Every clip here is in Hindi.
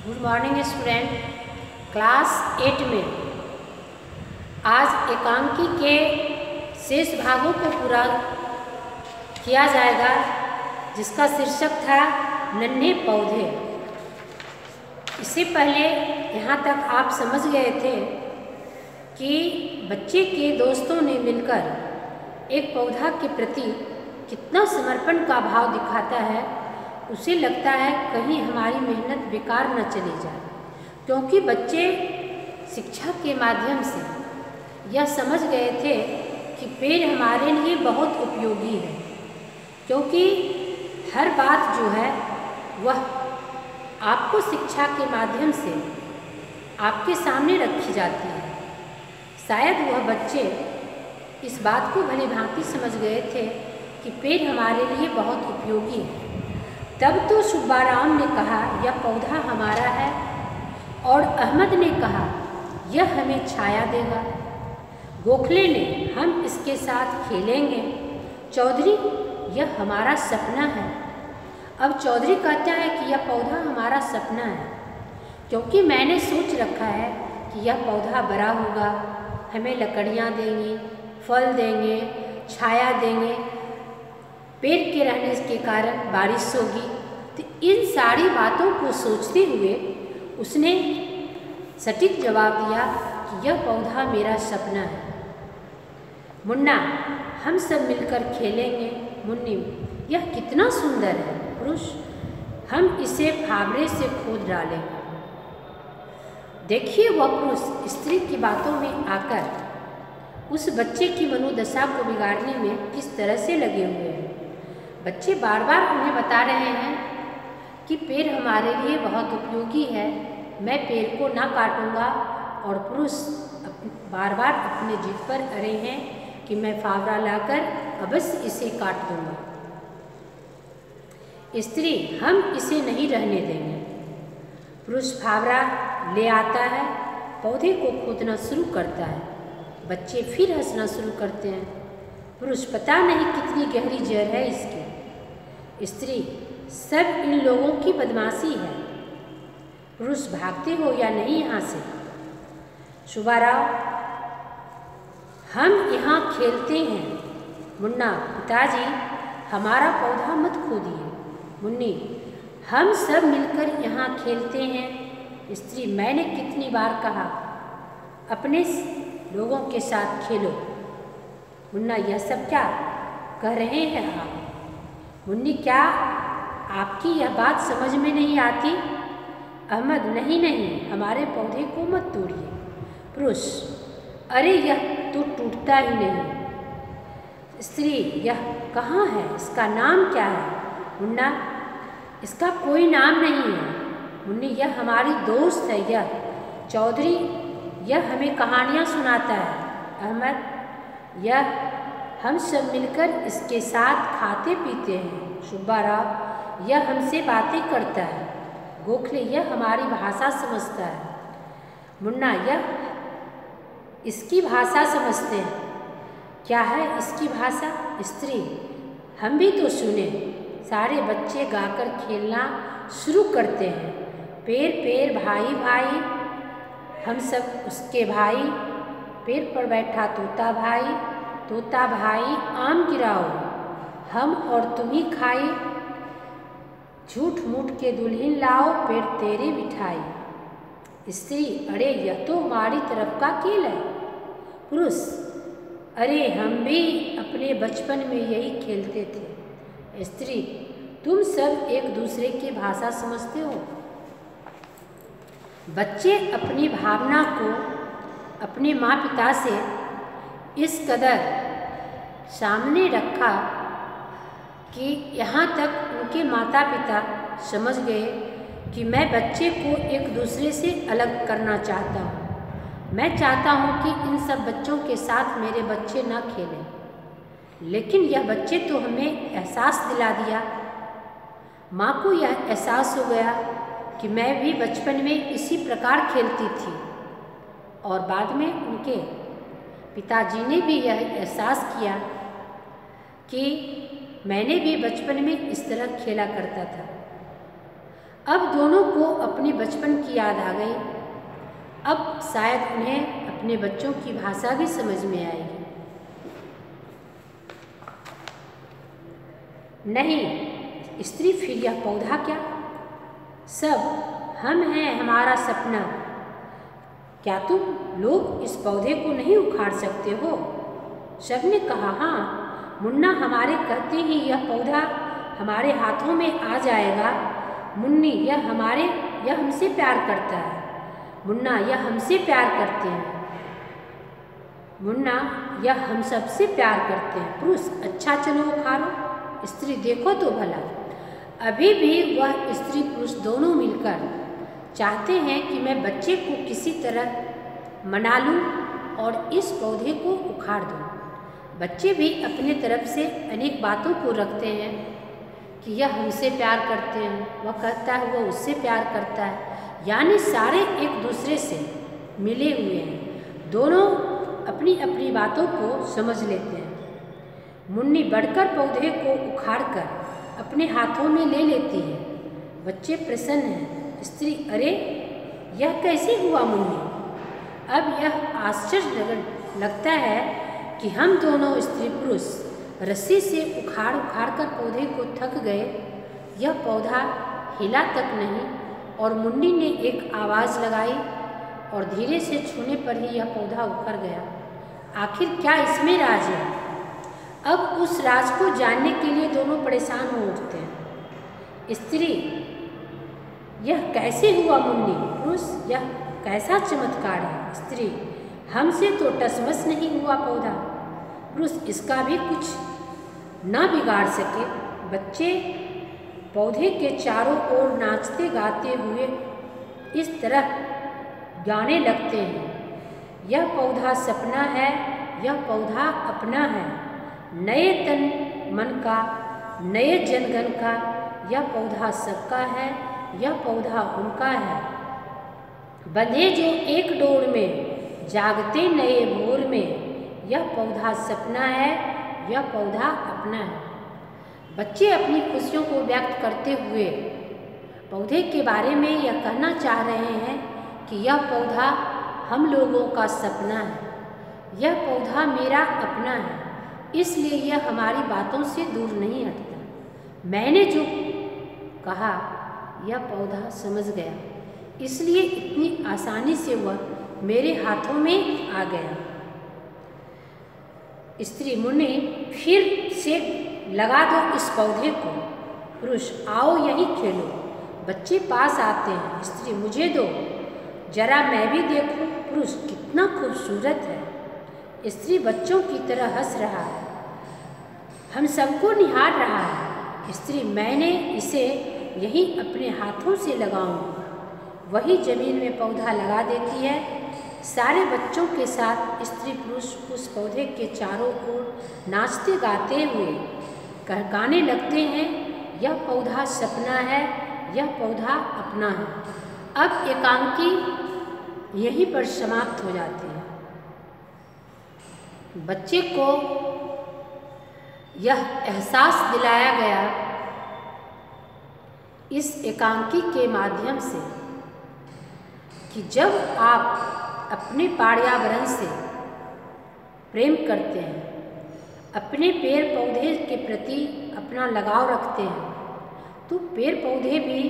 Good morning student. क्लास 8 में आज एकांकी के शेष भागों को पूरा किया जाएगा, जिसका शीर्षक था नन्हे पौधे। इससे पहले यहाँ तक आप समझ गए थे कि बच्चे के दोस्तों ने मिलकर एक पौधा के प्रति कितना समर्पण का भाव दिखाता है। उसे लगता है कहीं हमारी मेहनत बेकार न चली जाए, क्योंकि बच्चे शिक्षा के माध्यम से यह समझ गए थे कि पेड़ हमारे लिए बहुत उपयोगी है, क्योंकि हर बात जो है वह आपको शिक्षा के माध्यम से आपके सामने रखी जाती है। शायद वह बच्चे इस बात को भली भांति समझ गए थे कि पेड़ हमारे लिए बहुत उपयोगी है। तब तो सुब्बाराम ने कहा यह पौधा हमारा है, और अहमद ने कहा यह हमें छाया देगा। गोखले ने हम इसके साथ खेलेंगे। चौधरी यह हमारा सपना है। अब चौधरी कहता है कि यह पौधा हमारा सपना है, क्योंकि मैंने सोच रखा है कि यह पौधा बड़ा होगा, हमें लकड़ियाँ देंगे, फल देंगे, छाया देंगे, पेड़ के रहने के कारण बारिश होगी। तो इन सारी बातों को सोचते हुए उसने सटीक जवाब दिया कि यह पौधा मेरा सपना है। मुन्ना हम सब मिलकर खेलेंगे। मुन्नी यह कितना सुंदर है। पुरुष हम इसे फावड़े से खोद डालेंगे। देखिए वह पुरुष स्त्री की बातों में आकर उस बच्चे की मनोदशा को बिगाड़ने में किस तरह से लगे हुए हैं। बच्चे बार बार उन्हें बता रहे हैं कि पेड़ हमारे लिए बहुत उपयोगी है, मैं पेड़ को ना काटूंगा, और पुरुष बार बार अपने जिद पर अड़े हैं कि मैं फावड़ा लाकर अवश्य इसे काट दूंगा। स्त्री हम इसे नहीं रहने देंगे। पुरुष फावड़ा ले आता है, पौधे को खोदना शुरू करता है। बच्चे फिर हंसना शुरू करते हैं। पुरुष पता नहीं कितनी गहरी जड़ है इसकी। स्त्री सब इन लोगों की बदमाशी है। पुरुष भागते हो या नहीं यहाँ से। सुब्बाराव हम यहाँ खेलते हैं। मुन्ना पिताजी हमारा पौधा मत खोदिए। मुन्नी हम सब मिलकर यहाँ खेलते हैं। स्त्री मैंने कितनी बार कहा अपने लोगों के साथ खेलो। मुन्ना यह सब क्या कह रहे हैं आप। मुन्नी क्या आपकी यह बात समझ में नहीं आती। अहमद नहीं नहीं हमारे पौधे को मत तोड़िए। पुरुष अरे यह तो टूटता ही नहीं। स्त्री यह कहाँ है, इसका नाम क्या है। मुन्ना इसका कोई नाम नहीं है। मुन्नी यह हमारी दोस्त है। यह चौधरी यह हमें कहानियाँ सुनाता है। अहमद यह हम सब मिलकर इसके साथ खाते पीते हैं। सुब्बाराव यह हमसे बातें करता है। गोखले यह हमारी भाषा समझता है। मुन्ना यह इसकी भाषा समझते हैं। क्या है इसकी भाषा। स्त्री हम भी तो सुने। सारे बच्चे गाकर खेलना शुरू करते हैं। पेड़ पेड़ भाई भाई हम सब उसके भाई। पेड़ पर बैठा तोता भाई, तोता भाई आम गिराओ, हम और तुम ही खाई, झूठ मूठ के दुल्हन लाओ, पेड़ तेरे बिठाई। स्त्री अरे यह तो हमारी तरफ का खेल है। पुरुष अरे हम भी अपने बचपन में यही खेलते थे। स्त्री तुम सब एक दूसरे की भाषा समझते हो। बच्चे अपनी भावना को अपने माँ पिता से इस कदर सामने रखा कि यहाँ तक उनके माता पिता समझ गए कि मैं बच्चे को एक दूसरे से अलग करना चाहता हूँ। मैं चाहता हूँ कि इन सब बच्चों के साथ मेरे बच्चे ना खेलें। लेकिन यह बच्चे तो हमें एहसास दिला दिया। माँ को यह एहसास हो गया कि मैं भी बचपन में इसी प्रकार खेलती थी, और बाद में उनके पिताजी ने भी यह एहसास किया कि मैंने भी बचपन में इस तरह खेला करता था। अब दोनों को अपने बचपन की याद आ गई। अब शायद उन्हें अपने बच्चों की भाषा भी समझ में आएगी। नहीं स्त्री, फिर यह पौधा क्या? सब हम हैं, हमारा सपना। क्या तुम लोग इस पौधे को नहीं उखाड़ सकते हो? सबने कहा हाँ मुन्ना, हमारे कहते ही यह पौधा हमारे हाथों में आ जाएगा। मुन्नी, यह हमसे प्यार करता है। मुन्ना, यह हमसे प्यार करते हैं। मुन्ना, यह हम सबसे प्यार करते हैं। पुरुष, अच्छा चलो उखाड़ो। स्त्री, देखो तो भला। अभी भी वह स्त्री पुरुष दोनों मिलकर चाहते हैं कि मैं बच्चे को किसी तरह मना लूं और इस पौधे को उखाड़ दूं। बच्चे भी अपने तरफ से अनेक बातों को रखते हैं कि यह हमसे प्यार करते हैं, वह कहता है वह उससे प्यार करता है, यानी सारे एक दूसरे से मिले हुए हैं। दोनों अपनी अपनी बातों को समझ लेते हैं। मुन्नी बढ़कर पौधे को उखाड़कर अपने हाथों में ले लेती है। बच्चे प्रसन्न हैं। स्त्री, अरे यह कैसे हुआ मुन्नी? अब यह आश्चर्य लगता है कि हम दोनों स्त्री पुरुष रस्सी से उखाड़ कर पौधे को थक गए। यह पौधा हिला तक नहीं और मुन्नी ने एक आवाज़ लगाई और धीरे से छूने पर ही यह पौधा उखड़ गया। आखिर क्या इसमें राज है? अब उस राज को जानने के लिए दोनों परेशान हो उठते हैं। स्त्री, यह कैसे हुआ मुन्नी? पुरुष, यह कैसा चमत्कार है? स्त्री, हमसे तो टसमस नहीं हुआ पौधा। पुरुष, इसका भी कुछ न बिगाड़ सके। बच्चे पौधे के चारों ओर नाचते गाते हुए इस तरह गाने लगते हैं, यह पौधा सपना है, यह पौधा अपना है, नए तन मन का, नए जनगण का, यह पौधा सबका है, यह पौधा उनका है। बंधे जो एक डोर में, जागते नए भोर में, यह पौधा सपना है, यह पौधा अपना है। बच्चे अपनी खुशियों को व्यक्त करते हुए पौधे के बारे में यह कहना चाह रहे हैं कि यह पौधा हम लोगों का सपना है, यह पौधा मेरा अपना है, इसलिए यह हमारी बातों से दूर नहीं हटता। मैंने जो कहा यह पौधा समझ गया, इसलिए इतनी आसानी से वह मेरे हाथों में आ गया। स्त्री, मुन्नी, फिर से लगा दो इस पौधे को। पुरुष, आओ यहीं खेलो। बच्चे पास आते हैं। स्त्री, मुझे दो, जरा मैं भी देखूं। पुरुष, कितना खूबसूरत है। स्त्री बच्चों की तरह हंस रहा है, हम सबको निहार रहा है। स्त्री, मैंने इसे यहीं अपने हाथों से लगाऊंगी। वही जमीन में पौधा लगा देती है। सारे बच्चों के साथ स्त्री पुरुष उस पौधे के चारों ओर नाचते गाते हुए गाने लगते हैं, यह पौधा सपना है, यह पौधा अपना है। अब एकांकी यहीं पर समाप्त हो जाती है। बच्चे को यह एहसास दिलाया गया इस एकांकी के माध्यम से कि जब आप अपने पर्यावरण से प्रेम करते हैं, अपने पेड़ पौधे के प्रति अपना लगाव रखते हैं, तो पेड़ पौधे भी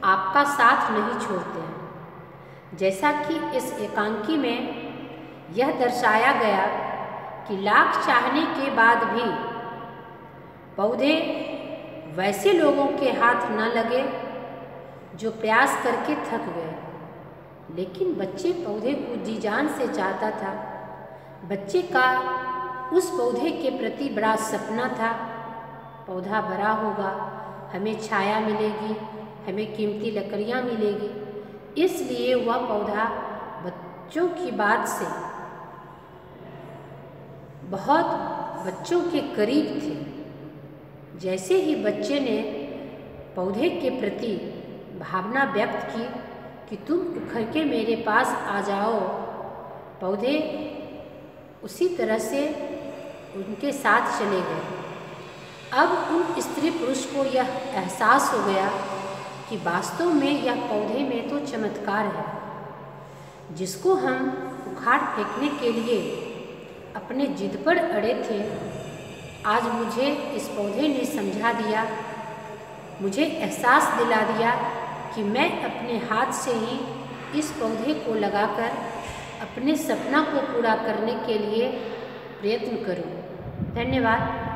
आपका साथ नहीं छोड़ते हैं। जैसा कि इस एकांकी में यह दर्शाया गया कि लाख चाहने के बाद भी पौधे वैसे लोगों के हाथ न लगे जो प्रयास करके थक गए, लेकिन बच्चे पौधे को जी जान से चाहता था। बच्चे का उस पौधे के प्रति बड़ा सपना था, पौधा बड़ा होगा, हमें छाया मिलेगी, हमें कीमती लकड़ियाँ मिलेगी। इसलिए वह पौधा बच्चों की बात से बहुत बच्चों के करीब थे। जैसे ही बच्चे ने पौधे के प्रति भावना व्यक्त की कि तुम उखड़ के मेरे पास आ जाओ, पौधे उसी तरह से उनके साथ चले गए। अब उन स्त्री पुरुष को यह एहसास हो गया कि वास्तव में यह पौधे में तो चमत्कार है, जिसको हम उखाड़ फेंकने के लिए अपने जिद पर अड़े थे। आज मुझे इस पौधे ने समझा दिया, मुझे एहसास दिला दिया कि मैं अपने हाथ से ही इस पौधे को लगाकर अपने सपना को पूरा करने के लिए प्रयत्न करूं। धन्यवाद।